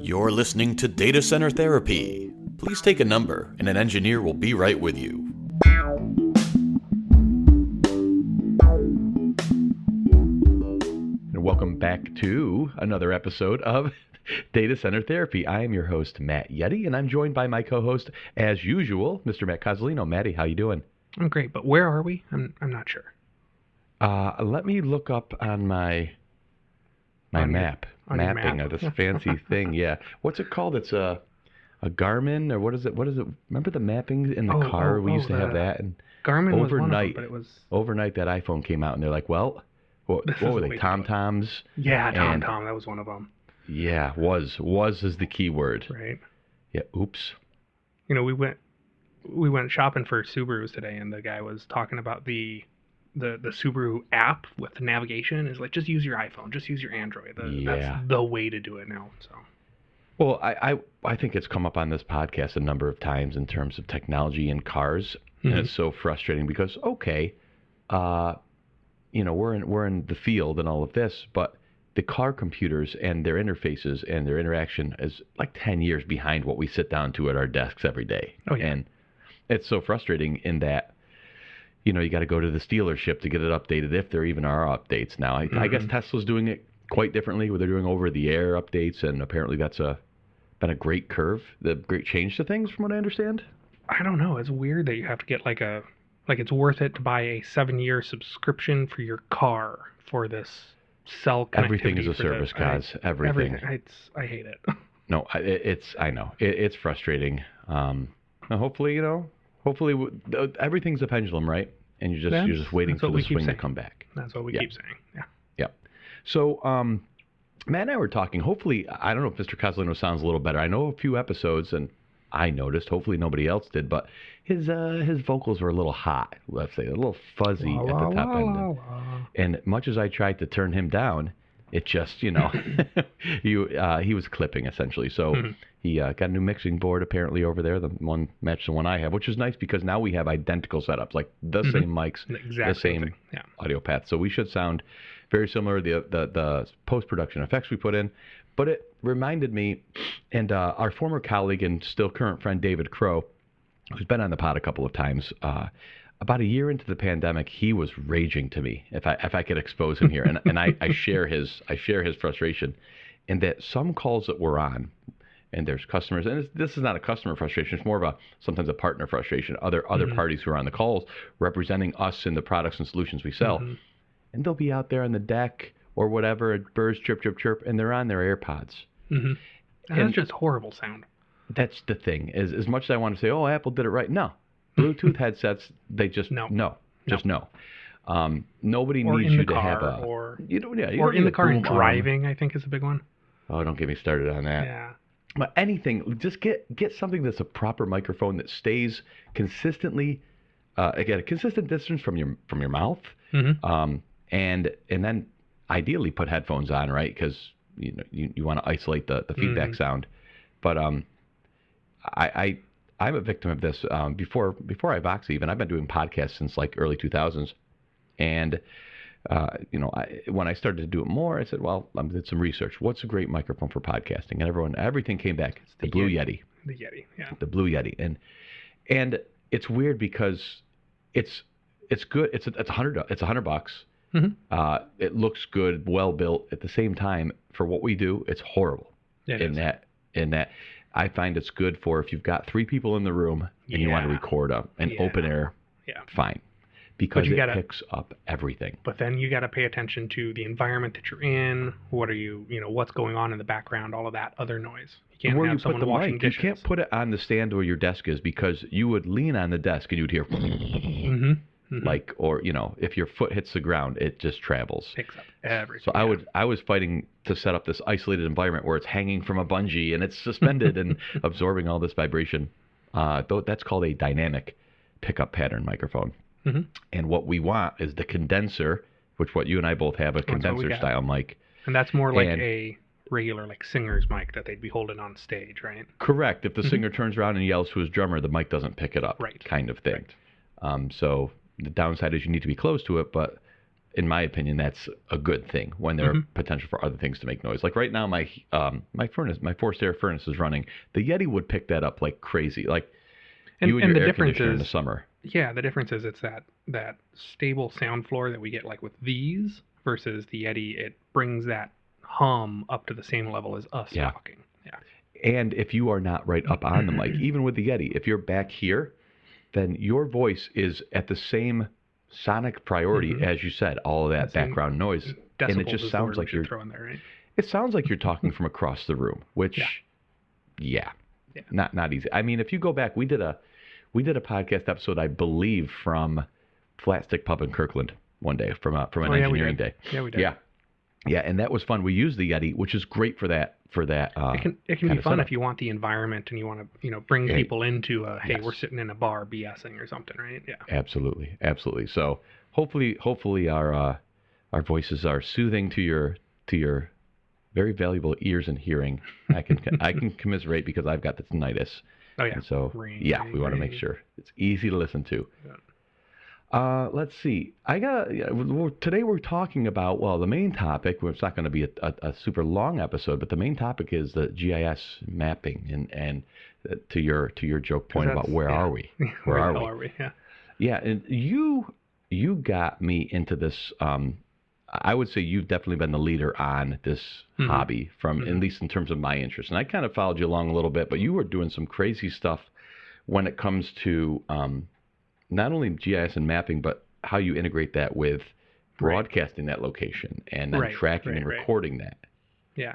You're listening to Data Center Therapy. Please take a number, and an engineer will be right with you. And welcome back to another episode of Data Center Therapy. I am your host, Matt Yette, and I'm joined by my co-host, as usual, Mr. Matt Cozzolino. Matty, how you doing? I'm great, but where are we? I'm not sure. Let me look up on my map. Mapping of this fancy thing. Yeah. What's it called? It's a Garmin, or what is it? Remember the mapping in the car? We used to have that. And Garmin was one of them, but it was... Overnight, that iPhone came out, and they're like, well, what were they? TomToms? Yeah, TomTom. That was one of them. Yeah, was is the key word. Right. Yeah, oops. You know, we went shopping for Subarus today, and the guy was talking about the Subaru app with navigation. Is like, just use your iPhone, just use your Android. That's the way to do it now. So, well, I think it's come up on this podcast a number of times in terms of technology in cars, and it's so frustrating because we're in the field and all of this, but the car computers and their interfaces and their interaction is like 10 years behind what we sit down to at our desks every day. Oh, yeah. And it's so frustrating in that, you got to go to the dealership to get it updated, if there even are updates now. I guess Tesla's doing it quite differently, where they're doing over-the-air updates, and apparently that's been a great great change to things, from what I understand. I don't know. It's weird that you have to get it's worth it to buy a 7-year subscription for your car for this cell connectivity. Everything is a service, guys. Everything. I hate it. No, I know. It's frustrating. Hopefully, everything's a pendulum, right? And you're just waiting for the swing to come back. That's what we keep saying. Yeah. Yep. So, Matt and I were talking. Hopefully, I don't know if Mr. Cozzolino sounds a little better. I know a few episodes, and I noticed. Hopefully, nobody else did. But his vocals were a little hot. Let's say a little fuzzy at the top end. And much as I tried to turn him down, it just, he was clipping essentially. So he got a new mixing board apparently over there. The one matched the one I have, which is nice because now we have identical setups, like the same mics, the same audio path. So we should sound very similar. The post-production effects we put in. But it reminded me, and our former colleague and still current friend David Crow, who's been on the pod a couple of times, about a year into the pandemic, he was raging to me if I could expose him here, and I share his frustration, in that some calls that we're on, and there's customers, and this is not a customer frustration, it's more of sometimes a partner frustration, other parties who are on the calls representing us in the products and solutions we sell, and they'll be out there on the deck or whatever, and birds chirp chirp chirp, and they're on their AirPods. And that's just horrible sound. That's the thing. As much as I want to say, oh, Apple did it right, no. Bluetooth headsets, they just no. Nobody or needs you to car, have a or in the car and driving. I think is a big one. Oh, don't get me started on that. Yeah. But anything, just get something that's a proper microphone that stays consistently, at a consistent distance from your mouth, and then ideally put headphones on, right? Because you want to isolate the feedback sound. But I'm a victim of this. Before iVox even, I've been doing podcasts since like early 2000s, and when I started to do it more, I said, well, I did some research. What's a great microphone for podcasting? And everything came back. It's the Blue Yette. The Yette, yeah. The Blue Yette, and it's weird because it's good. It's $100. It looks good, well built. At the same time, for what we do, it's horrible. In that. I find it's good for if you've got 3 people in the room and you want to record an open air, fine, because it picks up everything. But then you got to pay attention to the environment that you're in. What are what's going on in the background, all of that other noise. You can't have someone washing dishes. You can't put it on the stand where your desk is, because you would lean on the desk and you'd hear like, or if your foot hits the ground, it just travels. Picks up everything. So I was fighting to set up this isolated environment where it's hanging from a bungee and it's suspended and absorbing all this vibration. That's called a dynamic pickup pattern microphone. And what we want is the condenser, what you and I both have, a condenser style mic. And that's more like a regular singer's mic that they'd be holding on stage, right? Correct. If the singer turns around and yells to his drummer, the mic doesn't pick it up, kind of thing. Right. So the downside is you need to be close to it, but in my opinion, that's a good thing when there are potential for other things to make noise. Like right now, my forced air furnace is running. The Yeti would pick that up like crazy. Like you and your air conditioner in the summer. Yeah, the difference is it's that stable sound floor that we get like with these versus the Yeti. It brings that hum up to the same level as us talking. Yeah. And if you are not right up on the mic, even with the Yeti, if you're back here, then your voice is at the same sonic priority as you said, all of that background noise, and it just sounds like you're throwing there, right? It sounds like you're talking from across the room, which not easy. I mean, if you go back, we did a podcast episode, I believe, from Flat Stick Pub in Kirkland one day from an engineering day. Yeah, we did. Yeah, and that was fun. We used the Yeti, which is great for that. It can be fun if you want the environment and you want to bring people into we're sitting in a bar BSing or something, right? Yeah. Absolutely. So hopefully our voices are soothing to your very valuable ears and hearing. I can commiserate because I've got the tinnitus. Oh yeah. And so we want to make sure it's easy to listen to. Yeah. Let's see. Today we're talking about, the main topic, it's not going to be a super long episode, but the main topic is the GIS mapping and to your joke point about where are we? Where are we? Yeah. Yeah, and you got me into this. I would say you've definitely been the leader on this hobby from at least in terms of my interest. And I kind of followed you along a little bit, but you were doing some crazy stuff when it comes to not only GIS and mapping, but how you integrate that with broadcasting that location and then tracking and recording that. Yeah.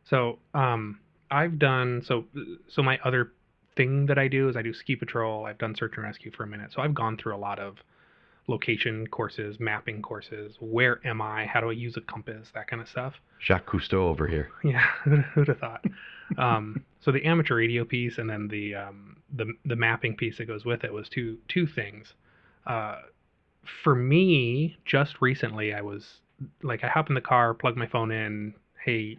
So I've done so my other thing that I do is I do ski patrol. I've done search and rescue for a minute. So I've gone through a lot of location courses, mapping courses. Where am I? How do I use a compass? That kind of stuff. Jacques Cousteau over here. Yeah, who'd have thought? So the amateur radio piece and then the mapping piece that goes with it was two things. For me, just recently, I was like, I hop in the car, plug my phone in. Hey,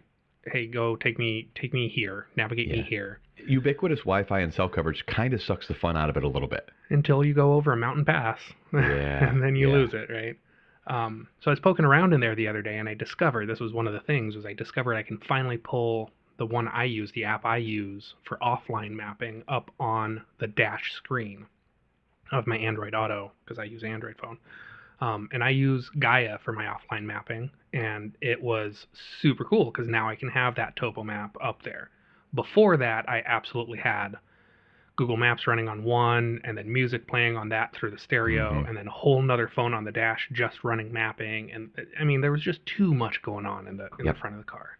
go take me here, navigate me here. Ubiquitous Wi-Fi and cell coverage kind of sucks the fun out of it a little bit. Until you go over a mountain pass, and then you lose it, right? So I was poking around in there the other day, and I discovered, this was one of the things, I discovered I can finally pull the one I use, the app I use for offline mapping, up on the dash screen of my Android Auto, because I use Android phone. And I use Gaia for my offline mapping, and it was super cool because now I can have that topo map up there. Before that, I absolutely had Google Maps running on one, and then music playing on that through the stereo, and then a whole nother phone on the dash just running mapping. And I mean, there was just too much going on in the front of the car.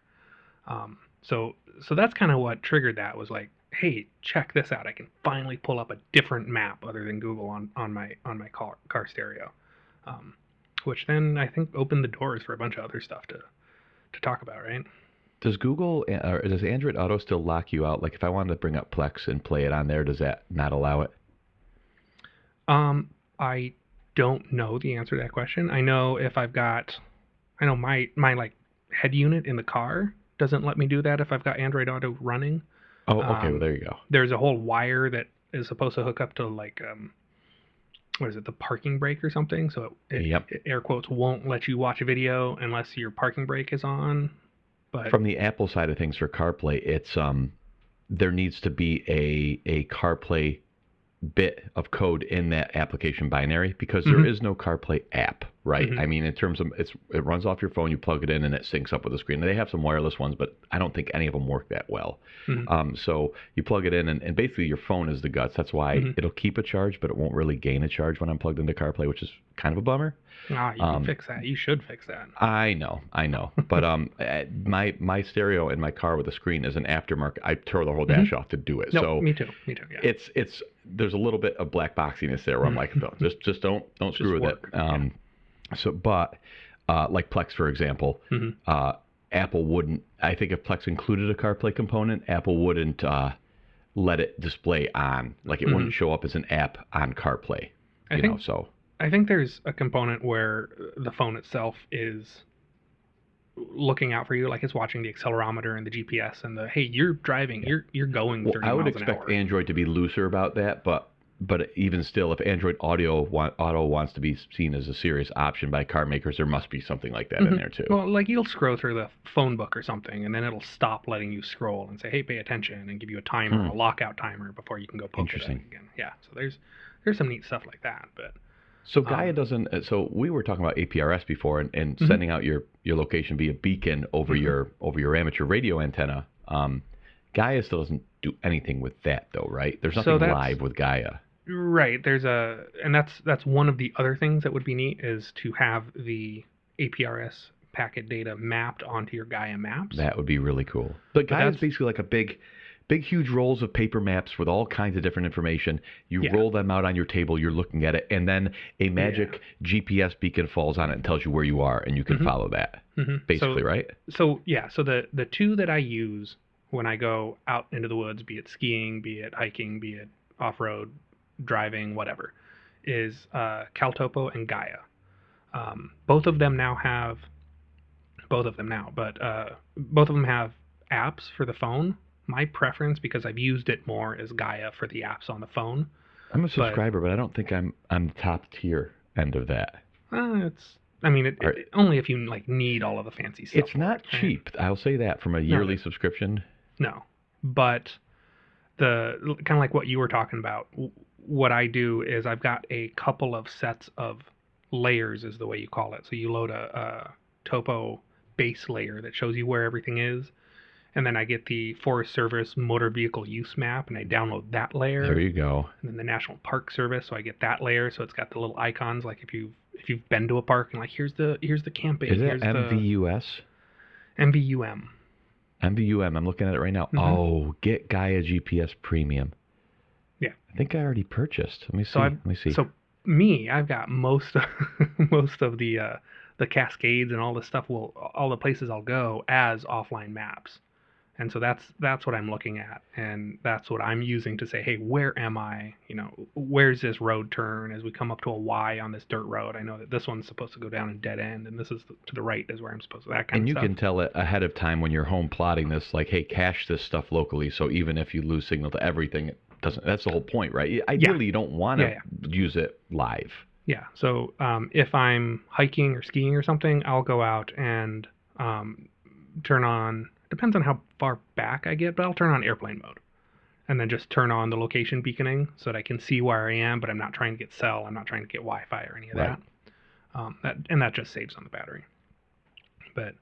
So that's kind of what triggered that, was like, hey, check this out. I can finally pull up a different map other than Google on my car stereo. Which then I think opened the doors for a bunch of other stuff to talk about, right? Does does Android Auto still lock you out? Like if I wanted to bring up Plex and play it on there, does that not allow it? I don't know the answer to that question. I know my like head unit in the car doesn't let me do that if I've got Android Auto running. Oh, okay. Well, there you go. There's a whole wire that is supposed to hook up to like what is it, the parking brake or something? So it air quotes won't let you watch a video unless your parking brake is on. But from the Apple side of things for CarPlay, it's there needs to be a CarPlay bit of code in that application binary because there is no CarPlay app, right? I mean, in terms of it runs off your phone, you plug it in, and it syncs up with the screen. They have some wireless ones, but I don't think any of them work that well. So you plug it in, and basically your phone is the guts. That's why it'll keep a charge, but it won't really gain a charge when I'm plugged into CarPlay, which is kind of a bummer. You can fix that. You should fix that. I know. But my stereo in my car with a screen is an aftermarket. I tore the whole dash off to do it. No, so me too. Yeah. It's there's a little bit of black boxiness there where I'm like, no, just don't screw with it. So, but like Plex, for example, Apple wouldn't. I think if Plex included a CarPlay component, Apple wouldn't let it display on. Like it wouldn't show up as an app on CarPlay. I think there's a component where the phone itself is looking out for you, like it's watching the accelerometer and the GPS and the, hey, you're driving, you're going 30 miles an hour. I would expect Android to be looser about that, but But even still, if Android Auto wants to be seen as a serious option by car makers, there must be something like that in there too. Well, like you'll scroll through the phone book or something, and then it'll stop letting you scroll and say, "Hey, pay attention," and give you a timer, a lockout timer before you can go poke it again. Yeah, so there's some neat stuff like that. But so Gaia doesn't. So we were talking about APRS before, and sending out your location via beacon over your amateur radio antenna. Gaia still doesn't do anything with that though, right? There's nothing live with Gaia. Right. And that's one of the other things that would be neat is to have the APRS packet data mapped onto your Gaia maps. That would be really cool. But Gaia is basically like a big, huge rolls of paper maps with all kinds of different information. You roll them out on your table, you're looking at it, and then a magic GPS beacon falls on it and tells you where you are, and you can follow that. Basically, right? So the two that I use when I go out into the woods, be it skiing, be it hiking, be it off-road, driving, whatever, is CalTopo and Gaia. Both of them have both of them have apps for the phone. My preference, because I've used it more, is Gaia for the apps on the phone. I'm a subscriber, but I don't think I'm the top tier end of that. Only if you need all of the fancy stuff. It's not cheap. I'll say that from a yearly subscription. No, but the kind of like what you were talking about. What I do is I've got a couple of sets of layers, is the way you call it. So you load a topo base layer that shows you where everything is, and then I get the Forest Service motor vehicle use map, and I download that layer. There you go. And then the National Park Service, so I get that layer. So it's got the little icons, like if you've been to a park and here's the camping. Is it MVUS? MVUM. MVUM. I'm looking at it right now. Oh, get Gaia GPS Premium. Yeah. I think I already purchased. Let me see. So I've got most of the Cascades and all the stuff. All the places I'll go as offline maps, and so that's what I'm looking at, and that's what I'm using to say, hey, where am I? Where's this road turn? As we come up to a Y on this dirt road, I know that this one's supposed to go down a dead end, and this is to the right is where I'm supposed to. That kind of stuff. And you can tell it ahead of time when you're home plotting this, like, hey, cache this stuff locally, so even if you lose signal to everything, that's the whole point, right? Ideally, you don't want to use it live. Yeah. So if I'm hiking or skiing or something, I'll go out and turn on. Depends on how far back I get, but I'll turn on airplane mode, and then just turn on the location beaconing so that I can see where I am. But I'm not trying to get cell. I'm not trying to get Wi-Fi or any of that. That just saves on the battery. But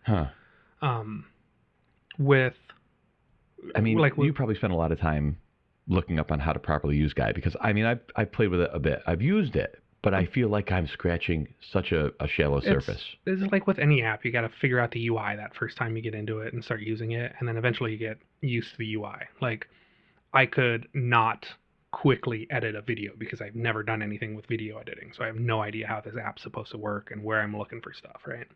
you probably spend a lot of time looking up on how to properly use Gaia, because I've played with it a bit. I've used it, but I feel like I'm scratching such a shallow surface. It's like with any app, you got to figure out the UI that first time you get into it and start using it, and then eventually you get used to the UI. Like, I could not quickly edit a video because I've never done anything with video editing, so I have no idea how this app's supposed to work and where I'm looking for stuff, right?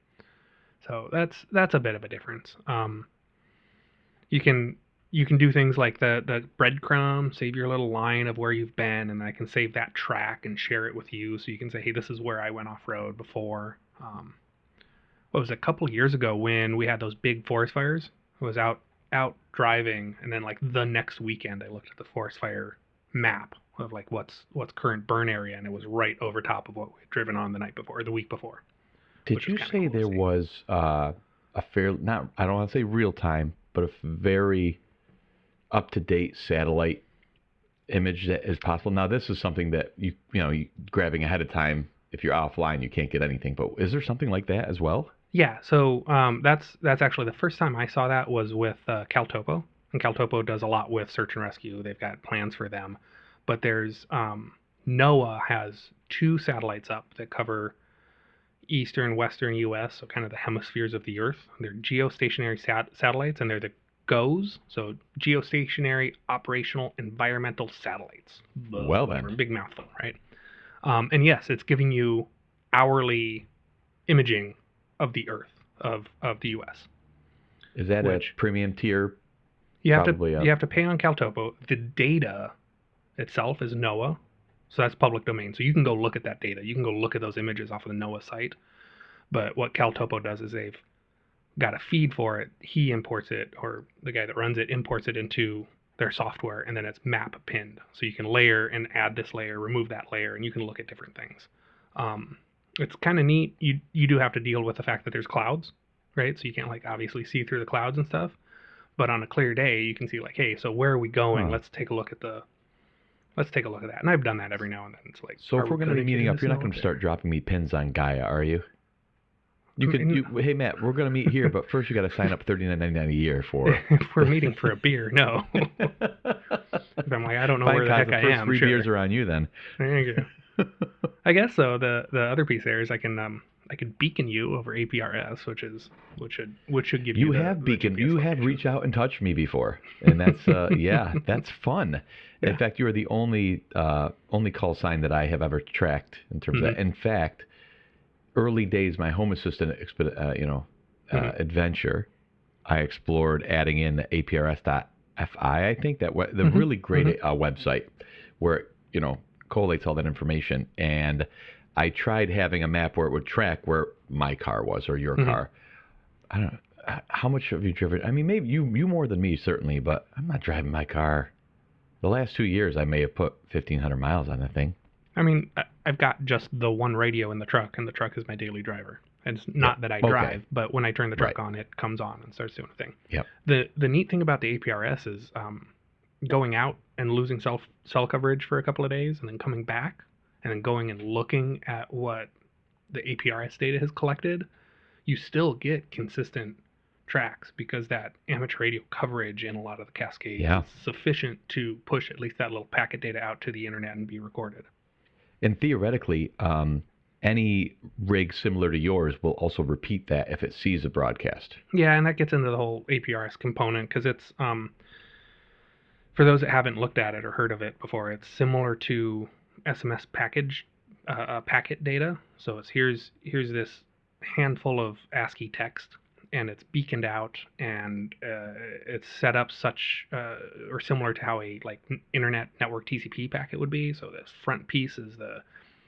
So that's a bit of a difference. You can do things like the breadcrumb, save your little line of where you've been, and I can save that track and share it with you, so you can say, hey, this is where I went off-road before. What was it, a couple years ago when we had those big forest fires? I was out driving, and then the next weekend I looked at the forest fire map of what's current burn area, and it was right over top of what we had driven on the night before, or the week before. Did you say there was a fair, not, I don't want to say real time, but a very up-to-date satellite image that is possible? Now, this is something that you grabbing ahead of time. If you're offline, you can't get anything. But is there something like that as well? Yeah. So that's actually the first time I saw that was with CalTopo, and CalTopo does a lot with search and rescue. They've got plans for them, but there's NOAA has 2 satellites up that cover eastern, western U.S., so kind of the hemispheres of the Earth. They're geostationary satellites, and they're the GOES, so Geostationary Operational Environmental Satellites. Well then. Big mouthful, right? And yes, it's giving you hourly imaging of the Earth, of the U.S. Is that a premium tier? You have to pay on CalTopo. The data itself is NOAA, so that's public domain. So you can go look at that data. You can go look at those images off of the NOAA site. But what CalTopo does is they've got a feed for it. He imports it, or the guy that runs it imports it into their software, and then it's map pinned. So you can layer and add this layer, remove that layer, and you can look at different things. It's kind of neat. You do have to deal with the fact that there's clouds, right? So you can't like obviously see through the clouds and stuff. But on a clear day, you can see like, hey, so where are we going? Let's take a look at that. And I've done that every now and then. It's like, so if we're going to be meeting up, you're not going to start dropping me pins on Gaia, are you? Hey Matt, we're going to meet here, but first you got to sign up $39.99 a year for. If we're meeting for a beer, no. If I'm like, I don't know where the heck I am. The first three beers are on you then. There you go. I guess so. The other piece there is I can beacon you over APRS, which should give you. You have beacon. You have reached out and touched me before, and that's yeah, that's fun. Yeah. In fact, you are the only call sign that I have ever tracked in terms of that. In fact, early days, my Home Assistant adventure, I explored adding in the APRS.fi. I think that the really great website where it, collates all that information, and I tried having a map where it would track where my car was or your car. I don't know. How much have you driven? I mean, maybe you more than me, certainly, but I'm not driving my car. The last 2 years, I may have put 1,500 miles on the thing. I mean, I've got just the one radio in the truck, and the truck is my daily driver. And it's not that I drive, but when I turn the truck on, it comes on and starts doing a thing. Yep. The neat thing about the APRS is going out and losing cell coverage for a couple of days, and then coming back, and then going and looking at what the APRS data has collected, you still get consistent tracks because that amateur radio coverage in a lot of the Cascades is sufficient to push at least that little packet data out to the internet and be recorded. And theoretically, any rig similar to yours will also repeat that if it sees a broadcast. Yeah, and that gets into the whole APRS component because it's, for those that haven't looked at it or heard of it before, it's similar to SMS packet data. So it's here's this handful of ASCII text, and it's beaconed out, and it's set up such or similar to how a internet network TCP packet would be. So this front piece is the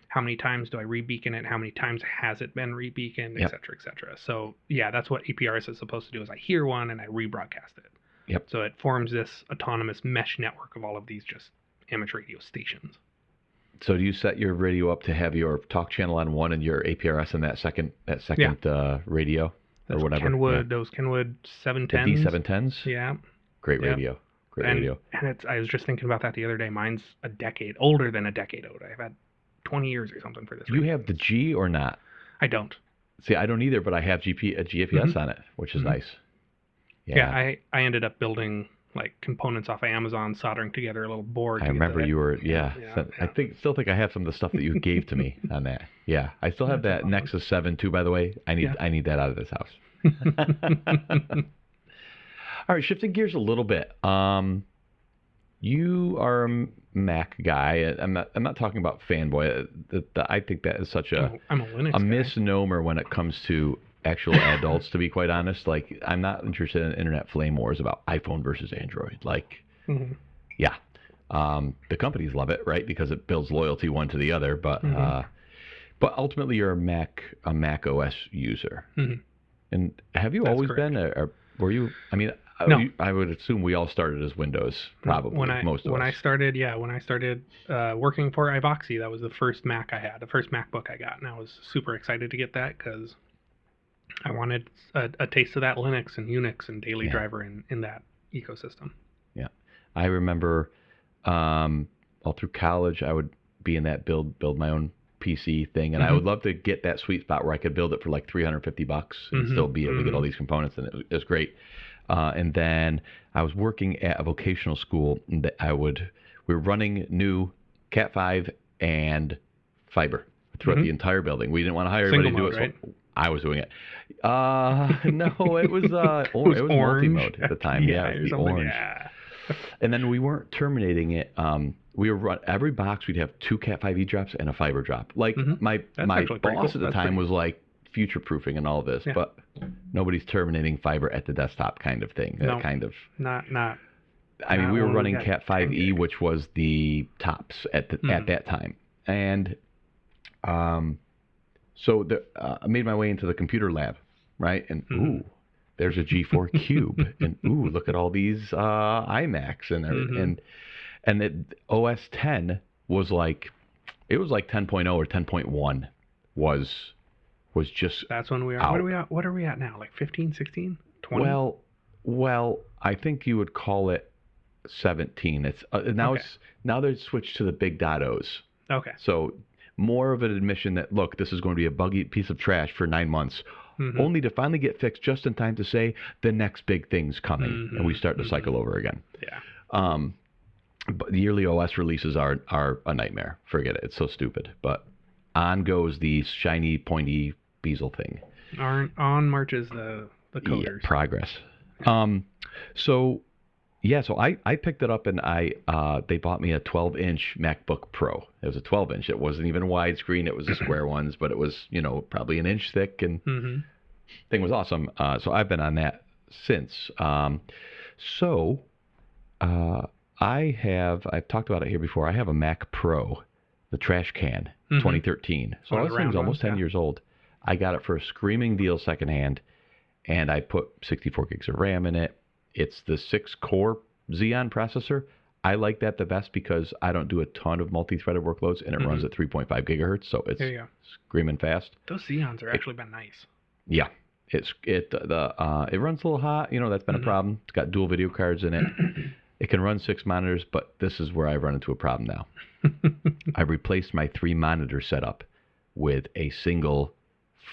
how many times do I re-beacon it, how many times has it been re-beaconed, et cetera, et cetera. So yeah, that's what APRS is supposed to do. Is I hear one and I rebroadcast it. Yep. So it forms this autonomous mesh network of all of these just amateur radio stations. So do you set your radio up to have your talk channel on one and your APRS in that second radio? That's or whatever. Kenwood, those Kenwood 710s. The D710s? Yeah. Great radio. Radio. And I was just thinking about that the other day. Mine's older than a decade old. I've had 20 years or something for this. You have the G or not? I don't. See, I don't either, but I have GPS on it, which is nice. Yeah, I ended up building components off of Amazon, soldering together a little board. I remember you were, I still think I have some of the stuff that you gave to me on that. Yeah, I still have that awesome. Nexus 7 too, by the way. I need that out of this house. All right, shifting gears a little bit. You are a Mac guy. I'm not talking about fanboy. I think that is such I'm a Linux guy. Misnomer when it comes to actual adults, to be quite honest. I'm not interested in internet flame wars about iPhone versus Android. The companies love it, right? Because it builds loyalty one to the other. But ultimately, you're a Mac OS user. And have you always been, or were you? I mean, no. I would assume we all started as Windows, probably. Most of us. When I started working for Ivoxy, that was the first Mac I had, the first MacBook I got, and I was super excited to get that because I wanted a taste of that Linux and Unix and daily driver in that ecosystem. Yeah, I remember all through college, I would be in that build my own PC thing, and I would love to get that sweet spot where I could build it for $350 and still be able to get all these components, and it was great. And then I was working at a vocational school, and we were running new Cat 5 and fiber throughout the entire building. We didn't want to hire anybody to do it, right? So I was doing it. No, it was it was multi-mode at the time. It was the orange. Yeah. And then we weren't terminating it. We were every box we'd have 2 Cat 5e drops and a fiber drop. My boss at the time was future-proofing and all this, but nobody's terminating fiber at the desktop kind of thing. No, not. I mean, we were running Cat 5e, which was the tops at that time, and so I made my way into the computer lab, right? And there's a G4 Cube, and ooh, look at all these iMacs and OS 10 was like, it was like 10.0 or 10.1 was just That's when we are. out. What are we at now? Like 15, 16, 20? Well, I think you would call it 17. It's now they've switched to the big .0s. Okay. So more of an admission that, look, this is going to be a buggy piece of trash for 9 months, only to finally get fixed just in time to say the next big thing's coming, and we start the cycle over again. Yeah. But the yearly OS releases are a nightmare. Forget it. It's so stupid. But on goes the shiny, pointy bezel thing. On marches the coders. Yeah, progress. So I picked it up, and they bought me a 12-inch MacBook Pro. It was a 12-inch. It wasn't even widescreen. It was the square ones, but it was, probably an inch thick, and thing was awesome. So I've been on that since. I've talked about it here before. I have a Mac Pro, the trash can, 2013. So this thing's almost 10 years old. I got it for a screaming deal secondhand, and I put 64 gigs of RAM in it. It's the 6-core Xeon processor. I like that the best because I don't do a ton of multi-threaded workloads, and it runs at 3.5 gigahertz, so it's screaming fast. Those Xeons are actually been nice. Yeah, it runs a little hot. That's been a problem. It's got dual video cards in it. It can run 6 monitors, but this is where I've run into a problem now. I replaced my 3-monitor setup with a single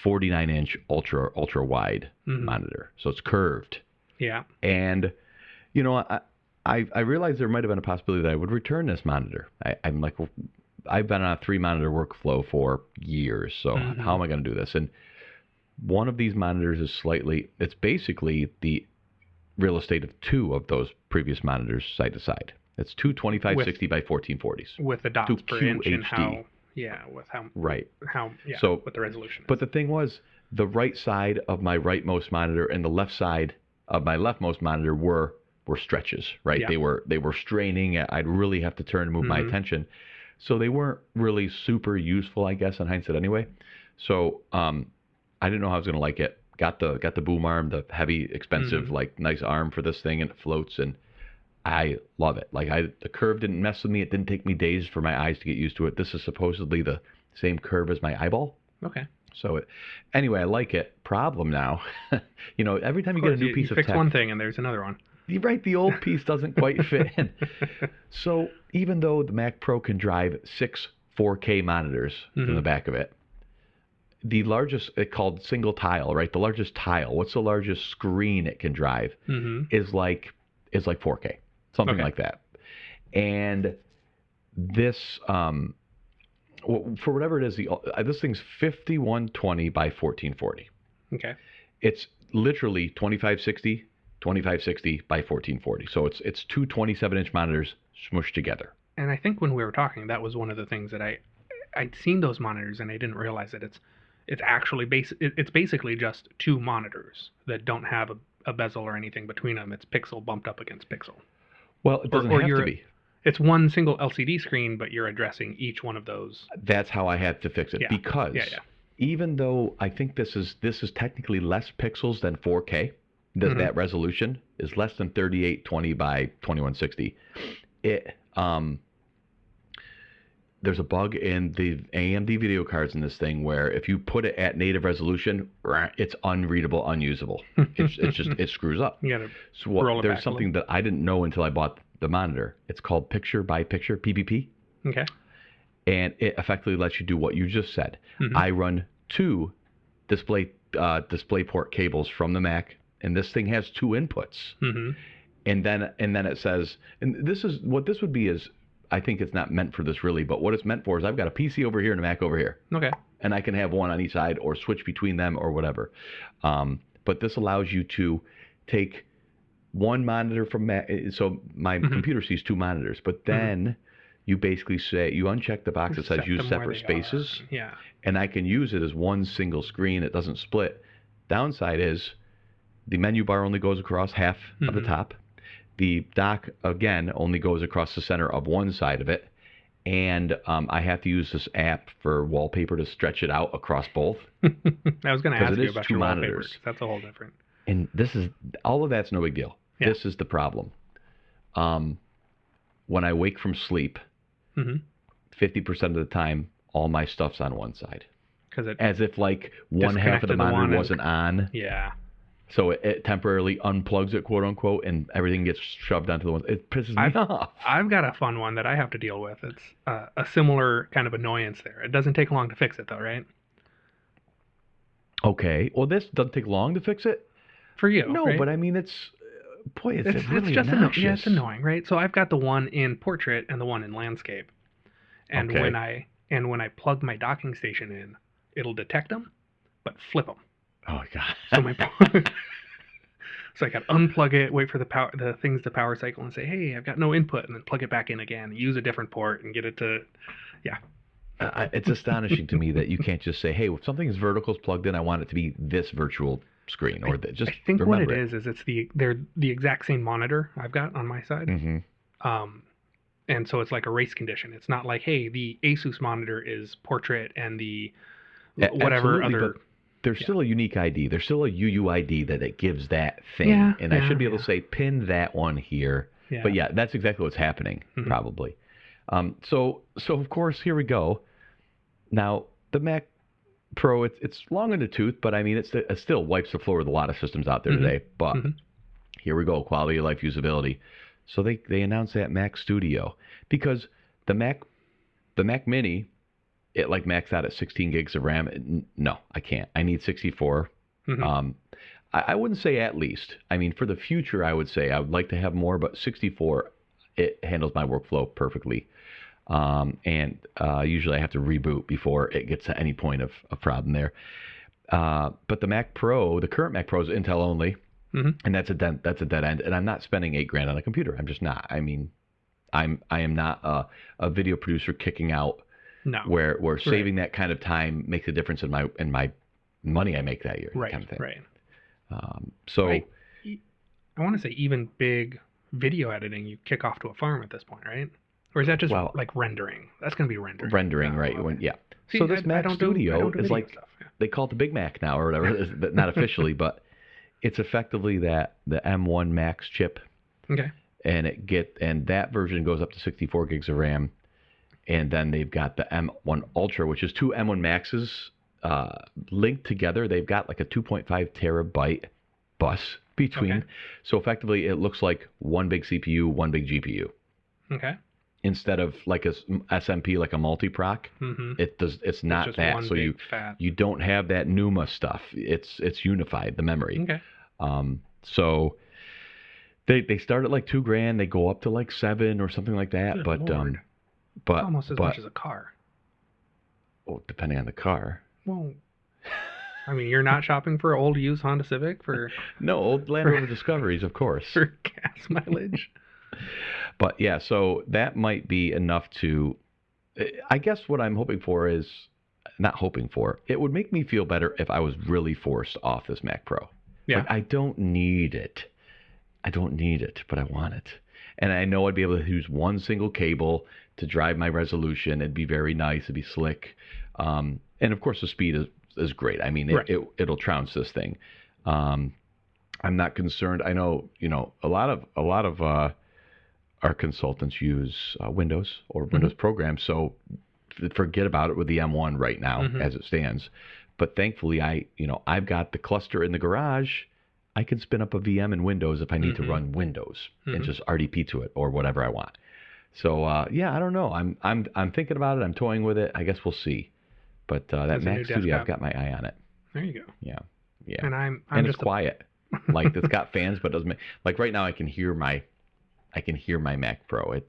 49-inch ultra wide monitor, so it's curved. Yeah. And I realized there might have been a possibility that I would return this monitor. I'm like, I've been on a 3-monitor workflow for years, so how am I going to do this? And one of these monitors is it's basically the real estate of 2 of those previous monitors side to side. It's two 2560 by 1440s. With the dots per inch and with the resolution. But the thing was, the right side of my rightmost monitor and the left side of my leftmost monitor were stretches, right? Yeah. They were straining. I'd really have to turn and move my attention. So they weren't really super useful, I guess, in hindsight anyway. So I didn't know how I was going to like it. Got the boom arm, the heavy, expensive, nice arm for this thing, and it floats, and I love it. The curve didn't mess with me. It didn't take me days for my eyes to get used to it. This is supposedly the same curve as my eyeball. Okay. So anyway, I like it. Problem now, every time you get a new piece of tech, fix one thing and there's another one. You're right, the old piece doesn't quite fit in. So even though the Mac Pro can drive 6 4K monitors in the back of it, the largest, it's called single tile, right? The largest tile, what's the largest screen it can drive, is like 4K, something like that. And this, for whatever it is, this thing's 5120 by 1440. Okay. It's literally 2560 by 1440. So it's 2 27-inch monitors smushed together. And I think when we were talking, that was one of the things that I'd seen those monitors, and I didn't realize that it's actually it's basically just 2 monitors that don't have a bezel or anything between them. It's pixel bumped up against pixel. Well, it doesn't have to be. It's one single LCD screen, but you're addressing each one of those. That's how I had to fix it, because even though I think this is technically less pixels than 4K, that resolution is less than 3820 by 2160. There's a bug in the AMD video cards in this thing where if you put it at native resolution, it's unreadable, unusable. It screws up. You gotta roll it there's back something that I didn't know until I bought the monitor. It's called picture by picture, PBP. Okay. And it effectively lets you do what you just said. I run 2 display port cables from the Mac, and this thing has 2 inputs. And then it says, and this is what this would be is, I think it's not meant for this really, but what it's meant for is I've got a PC over here and a Mac over here. Okay. And I can have one on each side or switch between them or whatever. But this allows you to take one monitor from Mac. So my computer sees 2 monitors, but then you basically say, you uncheck the box that says use separate spaces. Yeah. And I can use it as one single screen. It doesn't split. Downside is the menu bar only goes across half of the top. The dock, again, only goes across the center of one side of it. And I have to use this app for wallpaper to stretch it out across both. I was going to ask you about your monitors. That's a whole different. And all of that's no big deal. Yeah. This is the problem. When I wake from sleep, 50% of the time, all my stuff's on one side. As if like one half of the monitor wasn't on. Yeah. So it temporarily unplugs it, quote unquote, and everything gets shoved onto the one. It pisses me off. I've got a fun one that I have to deal with. It's a similar kind of annoyance there. It doesn't take long to fix it, though, right? Okay. Well, this doesn't take long to fix it. For you, no, right? But I mean, it's really just obnoxious. Yeah, it's annoying, right? So I've got the one in portrait and the one in landscape, and okay. when I plug my docking station in, it'll detect them, but flip them. Oh God! So I got to unplug it, wait for the things to power cycle, and say, "Hey, I've got no input," and then plug it back in again, use a different port, and get it to, yeah. It's astonishing to me that you can't just say, "Hey, if something's vertical's plugged in, I want it to be this virtual screen," or just. I think what it is it's they're the exact same monitor I've got on my side. And so it's like a race condition. It's not like, hey, the Asus monitor is portrait and the whatever other. But there's still a unique ID. There's still a UUID that it gives that thing. I should be able to say, pin that one here. Yeah. But yeah, that's exactly what's happening, probably. So of course, here we go. Now, the Mac Pro, it's long in the tooth, but I mean, it still wipes the floor with a lot of systems out there today. But here we go, quality of life, usability. So they announced that Mac Studio because the Mac Mini, it like maxed out at 16 gigs of RAM. No, I can't. I need 64. I wouldn't say at least. I mean, for the future, I would say I would like to have more, but 64, it handles my workflow perfectly. Usually I have to reboot before it gets to any point of a problem there. But the Mac Pro, the current Mac Pro is Intel only, and that's a dead end. And I'm not spending $8,000 on a computer. I'm just not. I mean, I am not a video producer kicking out. No. Where saving that kind of time makes a difference in my money I make that year. Right. Kind of thing. Right. I want to say even big video editing, you kick off to a farm at this point, right? Or is that just like rendering? That's going to be rendering. Rendering, right? Okay. See, so this Mac Studio is like stuff, they call it the Big Mac now or whatever. Not officially, but it's effectively the M1 Max chip. Okay. And that version goes up to 64 gigs of RAM. And then they've got the M1 Ultra, which is two M1 Maxes linked together. They've got like a 2.5 terabyte bus between. Okay. So effectively, it looks like one big CPU, one big GPU. Okay. Instead of like a SMP, like a multi-proc, it's not just that. So you don't have that NUMA stuff. It's unified, the memory. Okay. So they start at like $2,000. They go up to like $7,000 or something like that. Good but Lord. It's almost as much as a car. Oh, depending on the car. Well, I mean, you're not shopping for old used Honda Civic for... No, old Land Rover Discoveries, of course. For gas mileage. But yeah, so that might be enough to... I guess what I'm hoping for is... Not hoping for. It would make me feel better if I was really forced off this Mac Pro. Yeah. Like, I don't need it. But I want it. And I know I'd be able to use one single cable to drive my resolution. It'd be very nice. It'd be slick. And of course, the speed is great. I mean, it'll trounce this thing. I'm not concerned. I know, a lot of our consultants use Windows or Windows programs. So forget about it with the M1 right now as it stands. But thankfully, I've got the cluster in the garage. I can spin up a VM in Windows if I need to run Windows and just RDP to it or whatever I want. So I don't know. I'm thinking about it. I'm toying with it. I guess we'll see. But that Mac Studio, I've got my eye on it. There you go. Yeah. And and it's quiet. Like it's got fans, but it doesn't make, like right now I can hear my Mac Pro.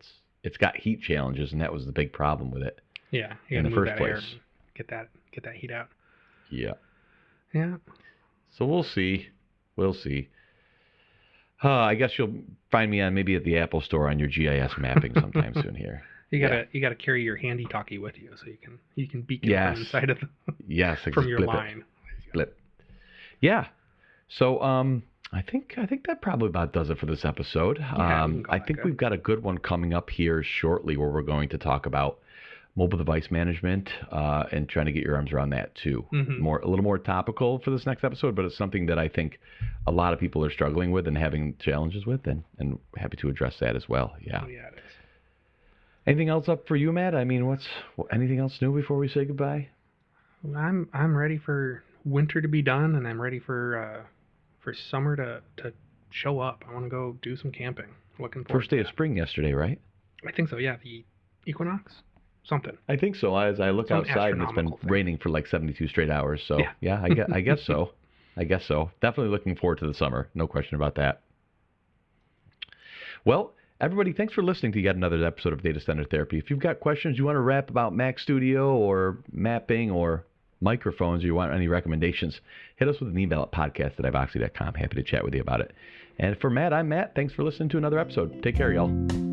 It's got heat challenges, and that was the big problem with it. Yeah. In the first place. Get that heat out. Yeah. Yeah. So we'll see. I guess you'll find me on maybe at the Apple Store on your GIS mapping sometime soon here. You gotta carry your handy talkie with you so you can beacon from inside of from your line. Blip. Yeah. So I think that probably about does it for this episode. I think we've got a good one coming up here shortly where we're going to talk about mobile device management, and trying to get your arms around that too. Mm-hmm. A little more topical for this next episode, but it's something that I think a lot of people are struggling with and having challenges with, and happy to address that as well. Yeah. Oh, yeah, it is. Anything else up for you, Matt? I mean, anything else new before we say goodbye? I'm ready for winter to be done, and I'm ready for summer to show up. I want to go do some camping. Looking forward. First day of spring yesterday, right? I think so. Yeah, the equinox, something. I think so. As I look outside, and it's been raining for like 72 straight hours. So yeah, I guess so. I guess so. Definitely looking forward to the summer. No question about that. Well, everybody, thanks for listening to yet another episode of Data Center Therapy. If you've got questions you want to rap about Mac Studio or mapping or microphones, or you want any recommendations, hit us with an email at podcast@ivoxy.com. Happy to chat with you about it. And for Matt, I'm Matt. Thanks for listening to another episode. Take care, y'all.